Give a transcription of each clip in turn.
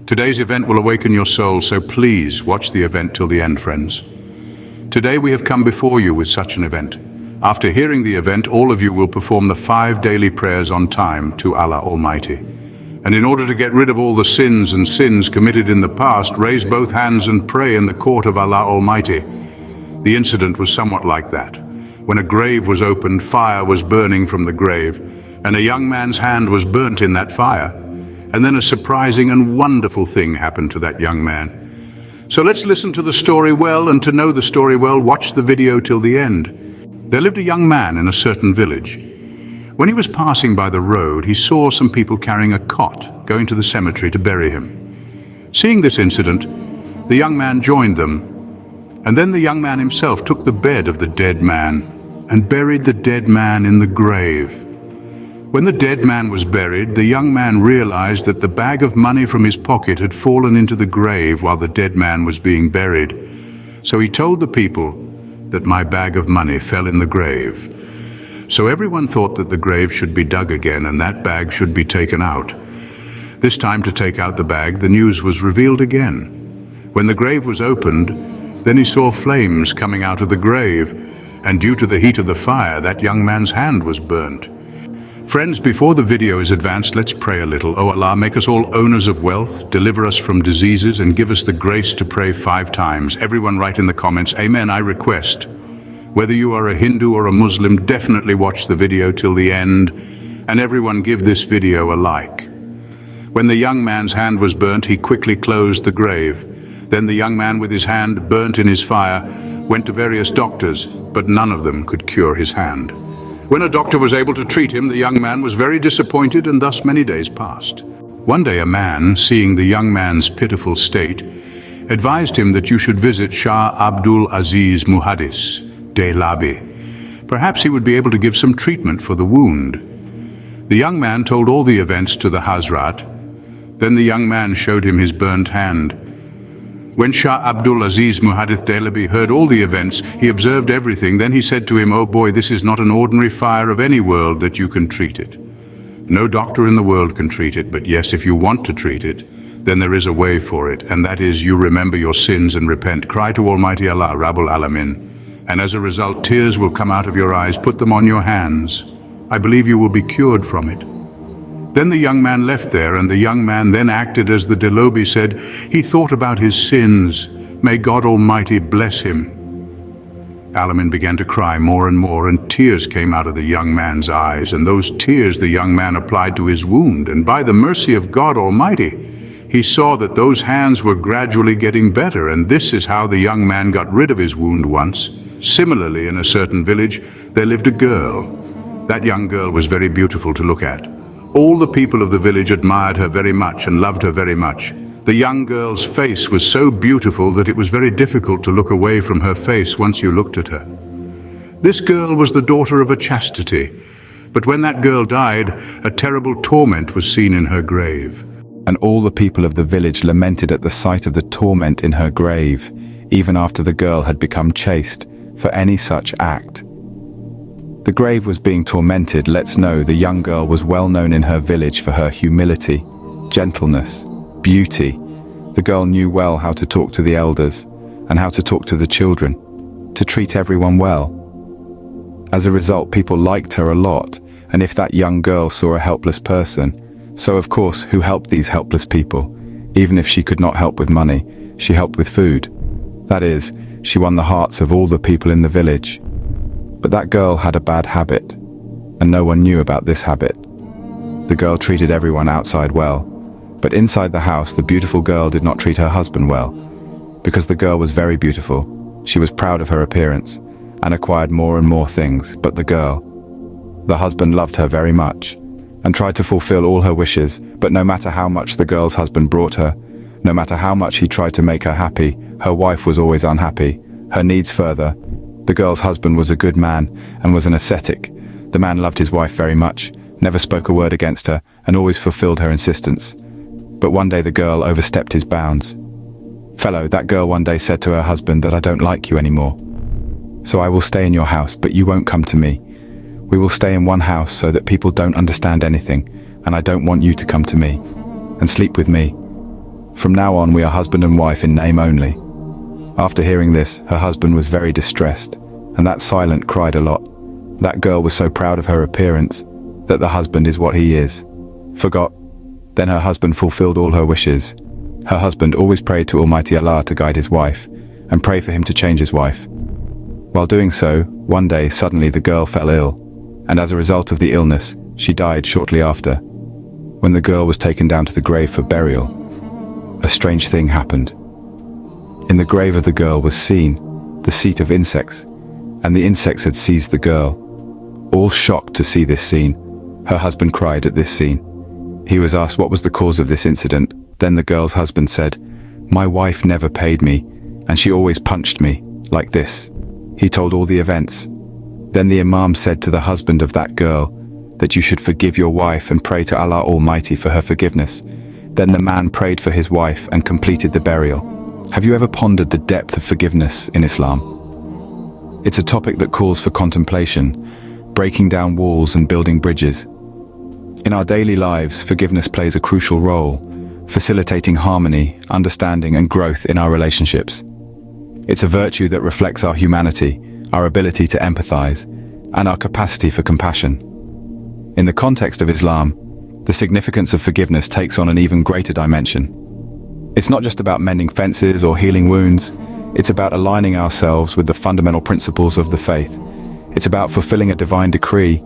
Today's event will awaken your soul, so please watch the event till the end, friends. Today we have come before you with such an event. After hearing the event, all of you will perform the 5 daily prayers on time to Allah Almighty. And in order to get rid of all the sins committed in the past, raise both hands and pray in the court of Allah Almighty. The incident was somewhat like that. When a grave was opened, fire was burning from the grave, and a young man's hand was burnt in that fire. And then a surprising and wonderful thing happened to that young man. So let's listen to the story well, and to know the story well, watch the video till the end. There lived a young man in a certain village. When he was passing by the road, he saw some people carrying a cot, going to the cemetery to bury him. Seeing this incident, the young man joined them, and then the young man himself took the bed of the dead man and buried the dead man in the grave. When the dead man was buried, the young man realized that the bag of money from his pocket had fallen into the grave while the dead man was being buried. So he told the people that my bag of money fell in the grave. So everyone thought that the grave should be dug again and that bag should be taken out. This time, to take out the bag, the news was revealed again. When the grave was opened, then he saw flames coming out of the grave, and due to the heat of the fire, that young man's hand was burnt. Friends, before the video is advanced, let's pray a little. O Allah, make us all owners of wealth, deliver us from diseases, and give us the grace to pray 5 times. Everyone write in the comments, Amen, I request. Whether you are a Hindu or a Muslim, definitely watch the video till the end, and everyone give this video a like. When the young man's hand was burnt, he quickly closed the grave. Then the young man, with his hand burnt in his fire, went to various doctors, but none of them could cure his hand. When a doctor was able to treat him, the young man was very disappointed, and thus many days passed. One day a man, seeing the young man's pitiful state, advised him that you should visit Shah Abdul Aziz Muhaddis Dehlevi. Perhaps he would be able to give some treatment for the wound. The young man told all the events to the Hazrat. Then the young man showed him his burnt hand. When Shah Abdul Aziz Muhaddis Dehlevi heard all the events, he observed everything. Then he said to him, "Oh boy, this is not an ordinary fire of any world that you can treat it. No doctor in the world can treat it, but yes, if you want to treat it, then there is a way for it, and that is you remember your sins and repent. Cry to Almighty Allah, Rabbul Alamin, and as a result, tears will come out of your eyes. Put them on your hands. I believe you will be cured from it." Then the young man left there, and the young man then acted as the Dehlevi said. He thought about his sins. May God Almighty bless him. Alamin began to cry more and more, and tears came out of the young man's eyes, and those tears the young man applied to his wound, and by the mercy of God Almighty, he saw that those hands were gradually getting better, and this is how the young man got rid of his wound once. Similarly, in a certain village, there lived a girl. That young girl was very beautiful to look at. All the people of the village admired her very much and loved her very much. The young girl's face was so beautiful that it was very difficult to look away from her face once you looked at her. This girl was the daughter of a chastity, but when that girl died, a terrible torment was seen in her grave. And all the people of the village lamented at the sight of the torment in her grave, even after the girl had become chaste, for any such act. The grave was being tormented. Let's know the young girl was well known in her village for her humility, gentleness, beauty. The girl knew well how to talk to the elders and how to talk to the children, to treat everyone well. As a result, people liked her a lot, and if that young girl saw a helpless person, so of course, who helped these helpless people? Even if she could not help with money, she helped with food. That is, she won the hearts of all the people in the village. But that girl had a bad habit, and no one knew about this habit. The girl treated everyone outside well, but inside the house, the beautiful girl did not treat her husband well. Because the girl was very beautiful, she was proud of her appearance, and acquired more and more things, but the husband loved her very much, and tried to fulfill all her wishes, but no matter how much the girl's husband brought her, no matter how much he tried to make her happy, her wife was always unhappy, her needs further. The girl's husband was a good man and was an ascetic. The man loved his wife very much, never spoke a word against her, and always fulfilled her insistence. But one day the girl overstepped his bounds. Fellow, that girl one day said to her husband that I don't like you anymore. So I will stay in your house, but you won't come to me. We will stay in one house so that people don't understand anything, and I don't want you to come to me and sleep with me. From now on, we are husband and wife in name only." After hearing this, her husband was very distressed, and that silent cried a lot. That girl was so proud of her appearance, that the husband is what he is. Forgot. Then her husband fulfilled all her wishes. Her husband always prayed to Almighty Allah to guide his wife, and pray for him to change his wife. While doing so, one day suddenly the girl fell ill, and as a result of the illness, she died shortly after. When the girl was taken down to the grave for burial, a strange thing happened. In the grave of the girl was seen the seat of insects, and the insects had seized the girl. All shocked to see this scene, her husband cried at this scene. He was asked what was the cause of this incident. Then the girl's husband said, "My wife never paid me, and she always punched me, like this." He told all the events. Then the Imam said to the husband of that girl that you should forgive your wife and pray to Allah Almighty for her forgiveness. Then the man prayed for his wife and completed the burial. Have you ever pondered the depth of forgiveness in Islam? It's a topic that calls for contemplation, breaking down walls and building bridges. In our daily lives, forgiveness plays a crucial role, facilitating harmony, understanding, and growth in our relationships. It's a virtue that reflects our humanity, our ability to empathize, and our capacity for compassion. In the context of Islam, the significance of forgiveness takes on an even greater dimension. It's not just about mending fences or healing wounds, it's about aligning ourselves with the fundamental principles of the faith. It's about fulfilling a divine decree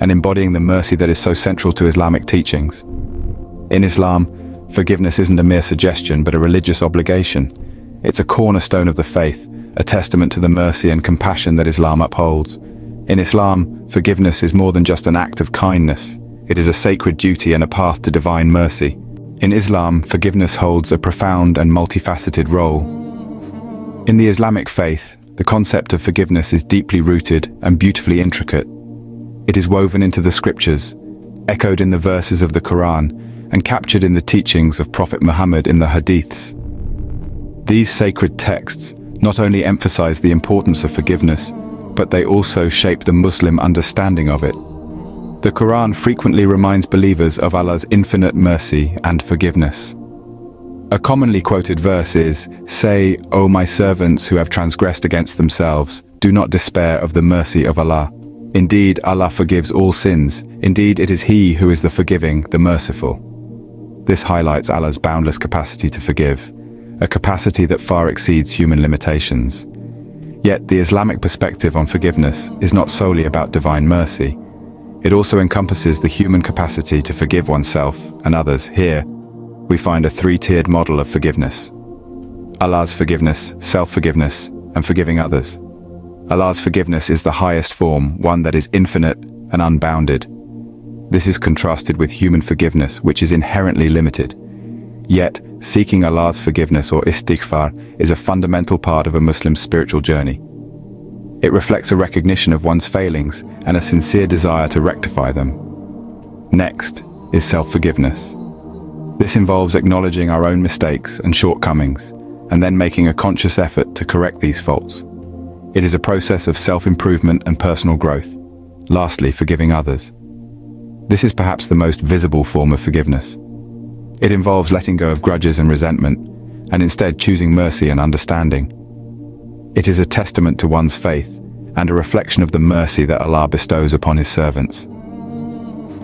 and embodying the mercy that is so central to Islamic teachings. In Islam, forgiveness isn't a mere suggestion but a religious obligation. It's a cornerstone of the faith, a testament to the mercy and compassion that Islam upholds. In Islam, forgiveness is more than just an act of kindness. It is a sacred duty and a path to divine mercy. In Islam, forgiveness holds a profound and multifaceted role. In the Islamic faith, the concept of forgiveness is deeply rooted and beautifully intricate. It is woven into the scriptures, echoed in the verses of the Quran, and captured in the teachings of Prophet Muhammad in the Hadiths. These sacred texts not only emphasize the importance of forgiveness, but they also shape the Muslim understanding of it. The Quran frequently reminds believers of Allah's infinite mercy and forgiveness. A commonly quoted verse is, "Say, O my servants who have transgressed against themselves, do not despair of the mercy of Allah. Indeed, Allah forgives all sins. Indeed, it is He who is the forgiving, the merciful." This highlights Allah's boundless capacity to forgive, a capacity that far exceeds human limitations. Yet, the Islamic perspective on forgiveness is not solely about divine mercy. It also encompasses the human capacity to forgive oneself and others. Here, we find a three-tiered model of forgiveness: Allah's forgiveness, self-forgiveness, and forgiving others. Allah's forgiveness is the highest form, one that is infinite and unbounded. This is contrasted with human forgiveness, which is inherently limited. Yet, seeking Allah's forgiveness or istighfar is a fundamental part of a Muslim's spiritual journey. It reflects a recognition of one's failings and a sincere desire to rectify them. Next is self-forgiveness. This involves acknowledging our own mistakes and shortcomings, and then making a conscious effort to correct these faults. It is a process of self-improvement and personal growth. Lastly, forgiving others. This is perhaps the most visible form of forgiveness. It involves letting go of grudges and resentment, and instead choosing mercy and understanding. It is a testament to one's faith and a reflection of the mercy that Allah bestows upon His servants.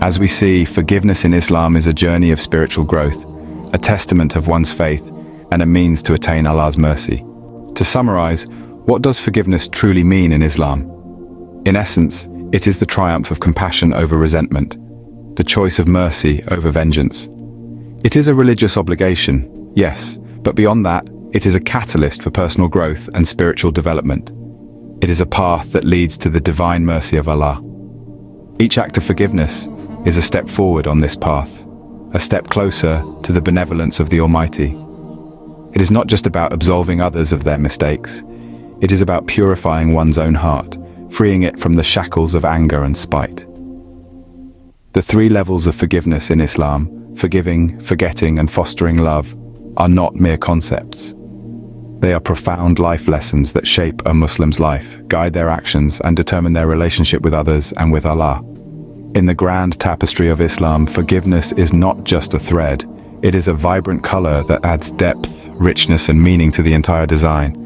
As we see, forgiveness in Islam is a journey of spiritual growth, a testament of one's faith, and a means to attain Allah's mercy. To summarize, what does forgiveness truly mean in Islam? In essence, it is the triumph of compassion over resentment, the choice of mercy over vengeance. It is a religious obligation, yes, but beyond that, it is a catalyst for personal growth and spiritual development. It is a path that leads to the divine mercy of Allah. Each act of forgiveness is a step forward on this path, a step closer to the benevolence of the Almighty. It is not just about absolving others of their mistakes. It is about purifying one's own heart, freeing it from the shackles of anger and spite. The three levels of forgiveness in Islam, forgiving, forgetting, and fostering love, are not mere concepts. They are profound life lessons that shape a Muslim's life, guide their actions, and determine their relationship with others and with Allah. In the grand tapestry of Islam, forgiveness is not just a thread, It is a vibrant color that adds depth, richness, and meaning to the entire design.